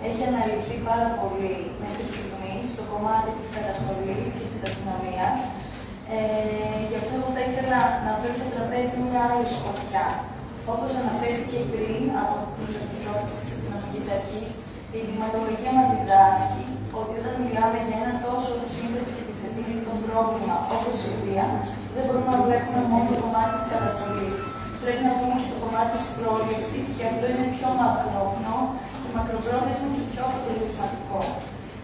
έχει αναλυθεί πάρα πολύ μέχρι στιγμής στο κομμάτι της καταστολής και της αστυνομίας. Γι' αυτό εγώ θα ήθελα να φέρω στο τραπέζι μια άλλη σκοπιά. Όπως αναφέρθηκε πριν από τους εκπροσώπους της αστυνομικής αρχής, η εγκληματολογία μας διδάσκει ότι όταν μιλάμε για ένα τόσο σύνθετο και δυσεπίλητο πρόβλημα όπως η βία, δεν μπορούμε να βλέπουμε μόνο το κομμάτι της καταστολής. Πρέπει να δούμε και το κομμάτι της πρόληψης, και αυτό είναι πιο μακρόπνο και μακροπρόθεσμο και πιο αποτελεσματικό.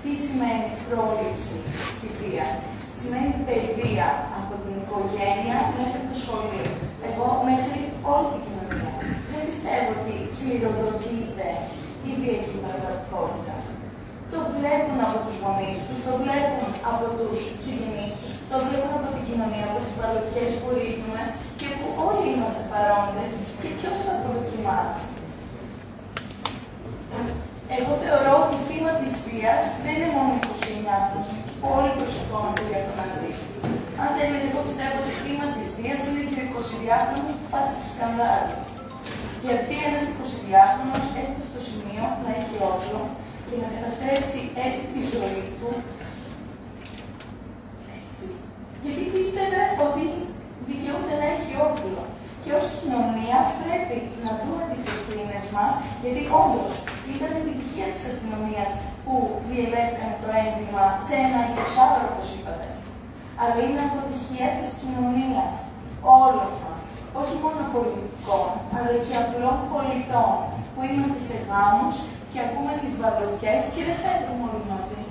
Τι σημαίνει πρόληψη στη βία? Σημαίνει παιδεία από την οικογένεια μέχρι το σχολείο. Εγώ μέχρι όλη την κοινωνία. Δεν πιστεύω ότι σκληροδοτείται η βία πραγματικότητα. Το βλέπουν από τους γονείς τους, το βλέπουν από τους συγγενείς τους, το βλέπουν από την κοινωνία, από τις παραδοχές που ρίχνουμε και που όλοι είμαστε παρόντες και ποιος θα το δοκιμάσει. Εγώ θεωρώ ότι θύμα της βίας δεν είναι μόνο 29 άτομος, όλοι προσευχόμαστε για αυτό να ζήσει. Αν θέλετε, εγώ πιστεύω ότι θύμα της βίας είναι και ο 22χρονος που πάτησε το σκανδάλι. Γιατί ένας 22χρονος έρχεται στο σημείο να έχει όπλο και να καταστρέψει έτσι τη ζωή του. Έτσι. Γιατί πίστευε ότι δικαιούται να έχει όπλο. Και ως κοινωνία πρέπει να δούμε τις ευθύνες μας, γιατί όντως ήταν επιτυχία της αστυνομίας που διελεύκανε το έγκλημα σε ένα 20ωρο, όπως είπατε. Αλλά είναι αποτυχία της κοινωνίας, όλων μας. Όχι μόνο πολιτικών, αλλά και απλών πολιτών, που είμαστε σε γάμους και ακούμε τις μπαλωτιές και δεν φεύγουμε όλοι μαζί.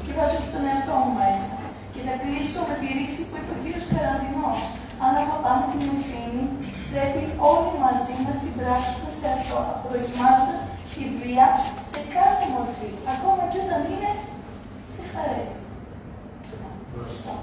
Και βάζω και τον εαυτό μου μέσα. Και θα κλείσω με τη ρίξη που είπε ο κύριος Καραντινός. Αν αγαπάμε την ευθύνη, πρέπει όλοι μαζί να συμπράξουμε σε αυτό, αποδοκιμάζοντας τη βία σε κάθε μορφή, ακόμα και όταν είναι σε χαρές. Ευχαριστώ.